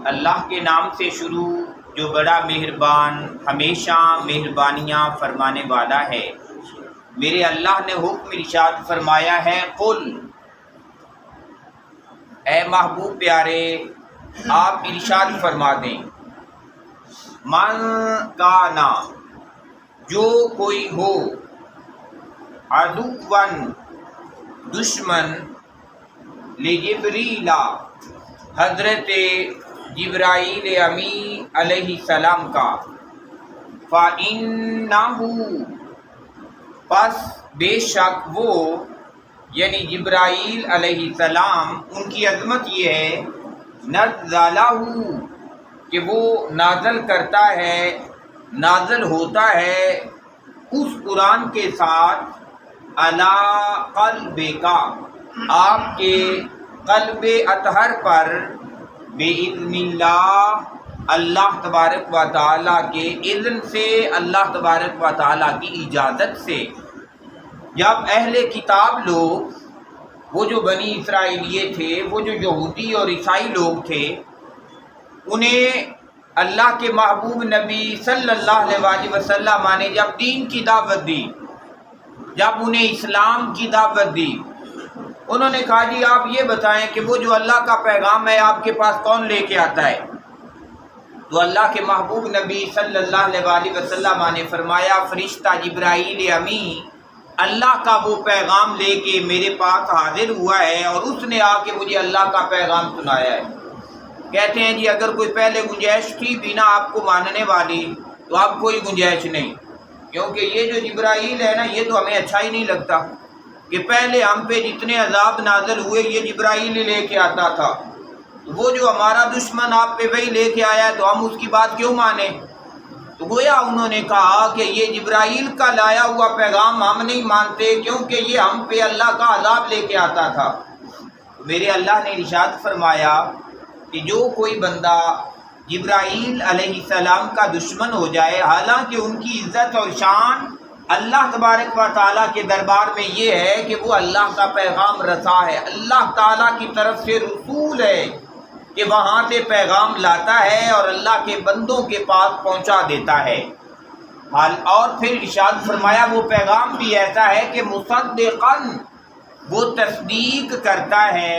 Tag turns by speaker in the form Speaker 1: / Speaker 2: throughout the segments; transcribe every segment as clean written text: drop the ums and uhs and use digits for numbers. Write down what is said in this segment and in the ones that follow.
Speaker 1: اللہ کے نام سے شروع جو بڑا مہربان ہمیشہ مہربانیاں فرمانے والا ہے۔ میرے اللہ نے حکم ارشاد فرمایا ہے، قل، اے محبوب پیارے آپ ارشاد فرما دیں، من کانا، جو کوئی ہو، عدوًا دشمن، لجبریل، حضرت جبرائیل امین علیہ السلام کا، فَإِنَّهُ، پس بے شک وہ، یعنی جبرائیل علیہ السلام، ان کی عظمت یہ ہے، نزلہ، کہ وہ نازل کرتا ہے، نازل ہوتا ہے اس قرآن کے ساتھ، علی قلبک، آپ کے قلب اطہر پر، بِإِذْنِ اللہ، اللہ تبارک و تعالیٰ کے اذن سے، اللہ تبارک و تعالیٰ کی اجازت سے۔ جب اہل کتاب لوگ، وہ جو بنی اسرائیلیے تھے، وہ جو یہودی اور عیسائی لوگ تھے، انہیں اللہ کے محبوب نبی صلی اللہ علیہ وسلم نے جب دین کی دعوت دی، جب انہیں اسلام کی دعوت دی، انہوں نے کہا جی آپ یہ بتائیں کہ وہ جو اللہ کا پیغام ہے آپ کے پاس کون لے کے آتا ہے؟ تو اللہ کے محبوب نبی صلی اللہ علیہ وسلم نے فرمایا، فرشتہ جبرائیل امین اللہ کا وہ پیغام لے کے میرے پاس حاضر ہوا ہے، اور اس نے آ کے مجھے اللہ کا پیغام سنایا ہے۔ کہتے ہیں جی اگر کوئی پہلے گنجائش تھی بھی نا آپ کو ماننے والی، تو اب کوئی گنجائش نہیں، کیونکہ یہ جو جبرائیل ہے نا، یہ تو ہمیں اچھا ہی نہیں لگتا کہ پہلے ہم پہ جتنے عذاب نازل ہوئے یہ جبرائیل لے کے آتا تھا، تو وہ جو ہمارا دشمن آپ پہ وہی لے کے آیا ہے تو ہم اس کی بات کیوں مانیں؟ تو گویا انہوں نے کہا کہ یہ جبرائیل کا لایا ہوا پیغام ہم نہیں مانتے، کیونکہ یہ ہم پہ اللہ کا عذاب لے کے آتا تھا۔ تو میرے اللہ نے ارشاد فرمایا کہ جو کوئی بندہ جبرائیل علیہ السلام کا دشمن ہو جائے، حالانکہ ان کی عزت اور شان اللہ تبارک و تعالیٰ کے دربار میں یہ ہے کہ وہ اللہ کا پیغام رساں ہے، اللہ تعالیٰ کی طرف سے رسول ہے کہ وہاں سے پیغام لاتا ہے اور اللہ کے بندوں کے پاس پہنچا دیتا ہے۔ اور پھر ارشاد فرمایا وہ پیغام بھی ایسا ہے کہ مصدقاً، وہ تصدیق کرتا ہے،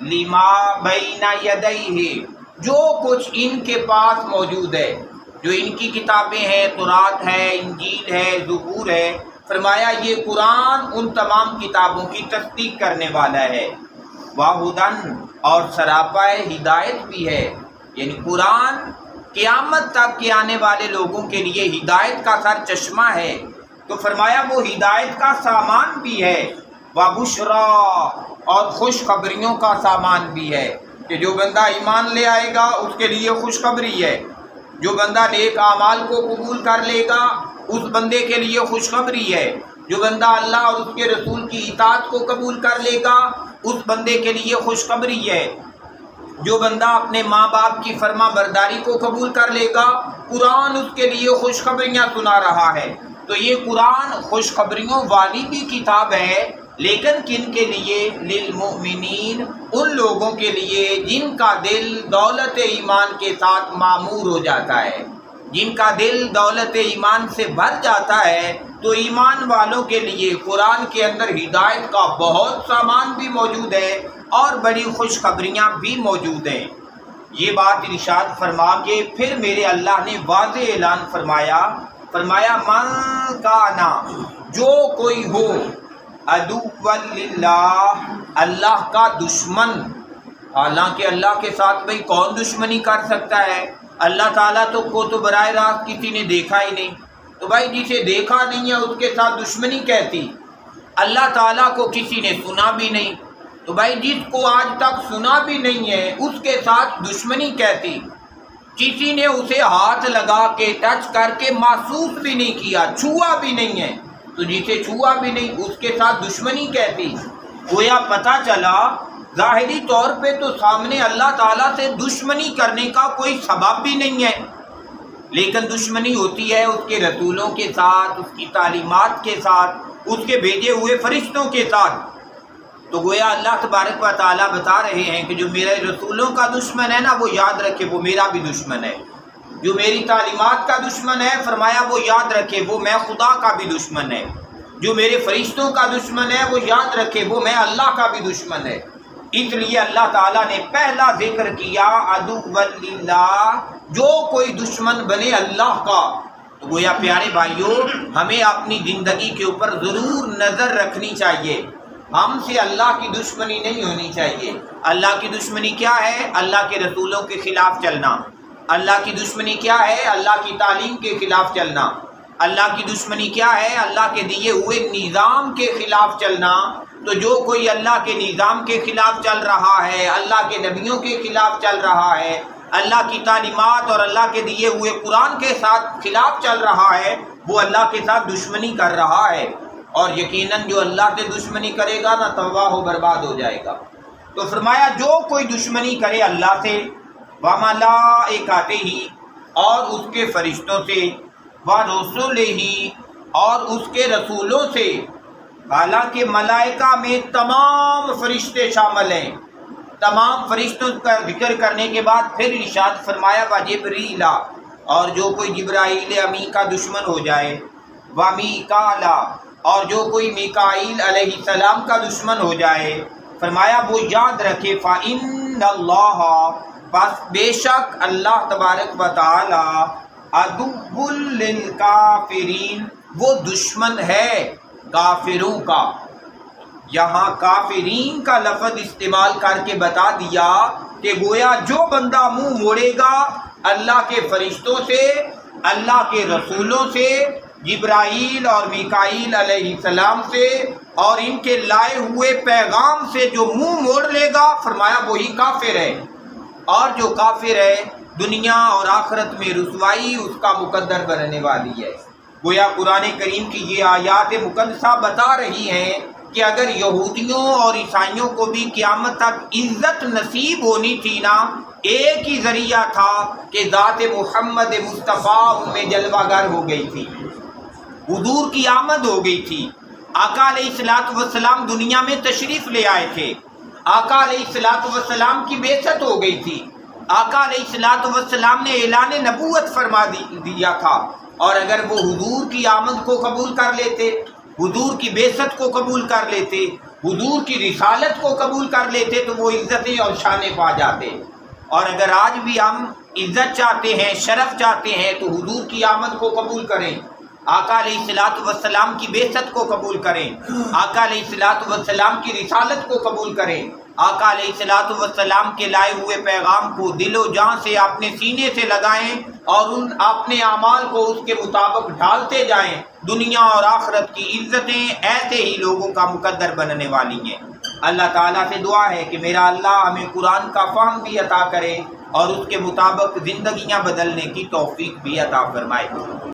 Speaker 1: لما بین یدیہ، جو کچھ ان کے پاس موجود ہے، جو ان کی کتابیں ہیں، تورات ہے، انجیل ہے، زبور ہے، فرمایا یہ قرآن ان تمام کتابوں کی تصدیق کرنے والا ہے، وَہُدًى، اور سراپا ہدایت بھی ہے، یعنی قرآن قیامت تک کے آنے والے لوگوں کے لیے ہدایت کا سر چشمہ ہے، تو فرمایا وہ ہدایت کا سامان بھی ہے، وَبُشْرَى، اور خوشخبریوں کا سامان بھی ہے، کہ جو بندہ ایمان لے آئے گا اس کے لیے خوشخبری ہے، جو بندہ نیک اعمال کو قبول کر لے گا اس بندے کے لیے خوشخبری ہے، جو بندہ اللہ اور اس کے رسول کی اطاعت کو قبول کر لے گا اس بندے کے لیے خوشخبری ہے، جو بندہ اپنے ماں باپ کی فرما برداری کو قبول کر لے گا قرآن اس کے لیے خوشخبریاں سنا رہا ہے۔ تو یہ قرآن خوشخبریوں والی بھی کتاب ہے، لیکن کن کے لیے؟ للمؤمنین، ان لوگوں کے لیے جن کا دل دولت ایمان کے ساتھ معمور ہو جاتا ہے، جن کا دل دولت ایمان سے بھر جاتا ہے، تو ایمان والوں کے لیے قرآن کے اندر ہدایت کا بہت سامان بھی موجود ہے اور بڑی خوشخبریاں بھی موجود ہیں۔ یہ بات ارشاد فرما کے پھر میرے اللہ نے واضح اعلان فرمایا، من کانا، جو کوئی ہو، عدو للہ، اللہ کا دشمن، حالانکہ اللہ کے ساتھ بھئی کون دشمنی کر سکتا ہے؟ اللہ تعالیٰ کو تو براہ راست کسی نے دیکھا ہی نہیں، تو بھائی جسے دیکھا نہیں ہے اس کے ساتھ دشمنی کیسی؟ اللہ تعالیٰ کو کسی نے سنا بھی نہیں، تو بھائی جس کو آج تک سنا بھی نہیں ہے اس کے ساتھ دشمنی کیسی؟ کسی نے اسے ہاتھ لگا کے ٹچ کر کے محسوس بھی نہیں کیا، چھوا بھی نہیں ہے، تو جسے چھوا بھی نہیں اس کے ساتھ دشمنی کیسی؟ گویا پتہ چلا ظاہری طور پہ تو سامنے اللہ تعالیٰ سے دشمنی کرنے کا کوئی سبب بھی نہیں ہے، لیکن دشمنی ہوتی ہے اس کے رسولوں کے ساتھ، اس کی تعلیمات کے ساتھ، اس کے بھیجے ہوئے فرشتوں کے ساتھ۔ تو گویا اللہ تبارک و تعالیٰ بتا رہے ہیں کہ جو میرے رسولوں کا دشمن ہے نا، وہ یاد رکھے وہ میرا بھی دشمن ہے. جو میری تعلیمات کا دشمن ہے، فرمایا وہ یاد رکھے وہ میں خدا کا بھی دشمن ہے. جو میرے فرشتوں کا دشمن ہے، وہ یاد رکھے وہ میں اللہ کا بھی دشمن ہے. اس لیے اللہ تعالیٰ نے پہلا ذکر کیا عدو للہ، جو کوئی دشمن بنے اللہ کا. تو گویا پیارے بھائیوں، ہمیں اپنی زندگی کے اوپر ضرور نظر رکھنی چاہیے. ہم سے اللہ کی دشمنی نہیں ہونی چاہیے. اللہ کی دشمنی کیا ہے؟ اللہ کے رسولوں کے خلاف چلنا. اللہ کی دشمنی کیا ہے؟ اللہ کی تعلیم کے خلاف چلنا. اللہ کی دشمنی کیا ہے؟ اللہ کے دیے ہوئے نظام کے خلاف چلنا. تو جو کوئی اللہ کے نظام کے خلاف چل رہا ہے، اللہ کے نبیوں کے خلاف چل رہا ہے، اللہ کی تعلیمات اور اللہ کے دیے ہوئے قرآن کے ساتھ خلاف چل رہا ہے، وہ اللہ کے ساتھ دشمنی کر رہا ہے. اور یقیناً جو اللہ سے دشمنی کرے گا نا، تباہ و برباد ہو جائے گا. تو فرمایا جو کوئی دشمنی کرے اللہ سے، وَمَلَائِکَتِهِ، اور اس کے فرشتوں سے، وَرُسُلِهِ، اور اس کے رسولوں سے. حالانکہ ملائکہ میں تمام فرشتے شامل ہیں. تمام فرشتوں کا ذکر کرنے کے بعد پھر ارشاد فرمایا وَجِبْرِیلَ، اور جو کوئی جبرائیل امی کا دشمن ہو جائے، وَمِیکَالَ، اور جو کوئی میکائیل علیہ السلام کا دشمن ہو جائے، فرمایا وہ یاد رکھے فَإِنَّ اللَّهَ، بس بے شک اللہ تبارک و تعالی، عدو للکافرین، وہ دشمن ہے کافروں کا. یہاں کافرین کا لفظ استعمال کر کے بتا دیا کہ گویا جو بندہ منہ موڑے گا اللہ کے فرشتوں سے، اللہ کے رسولوں سے، جبرائیل اور میکائیل علیہ السلام سے، اور ان کے لائے ہوئے پیغام سے جو منہ موڑ لے گا، فرمایا وہی کافر ہے. اور جو کافر ہے دنیا اور آخرت میں رسوائی اس کا مقدر بننے والی ہے. گویا قرآن کریم کی یہ آیات مقدسہ بتا رہی ہیں کہ اگر یہودیوں اور عیسائیوں کو بھی قیامت تک عزت نصیب ہونی تھی نا، ایک ہی ذریعہ تھا کہ ذات محمد مصطفیٰ ان میں جلوہ گر ہو گئی تھی، حضور کی آمد ہو گئی تھی. آقا علیہ الصلوۃ والسلام دنیا میں تشریف لے آئے تھے، آقا علیہ الصلوۃ والسلام کی بعثت ہو گئی تھی، آقا علیہ الصلوۃ والسلام نے اعلان نبوت فرما دیا تھا. اور اگر وہ حضور کی آمد کو قبول کر لیتے، حضور کی بعثت کو قبول کر لیتے، حضور کی رسالت کو قبول کر لیتے، تو وہ عزتیں اور شانیں پا جاتے. اور اگر آج بھی ہم عزت چاہتے ہیں، شرف چاہتے ہیں، تو حضور کی آمد کو قبول کریں، آقا علیہ الصلوۃ والسلام کی بعثت کو قبول کریں، آقا علیہ الصلوۃ والسلام کی رسالت کو قبول کریں، آقا علیہ الصلوۃ والسلام کے لائے ہوئے پیغام کو دل و جان سے اپنے سینے سے لگائیں اور ان اپنے اعمال کو اس کے مطابق ڈھالتے جائیں. دنیا اور آخرت کی عزتیں ایسے ہی لوگوں کا مقدر بننے والی ہیں. اللہ تعالیٰ سے دعا ہے کہ میرا اللہ ہمیں قرآن کا فہم بھی عطا کرے اور اس کے مطابق زندگیاں بدلنے کی توفیق بھی عطا فرمائے.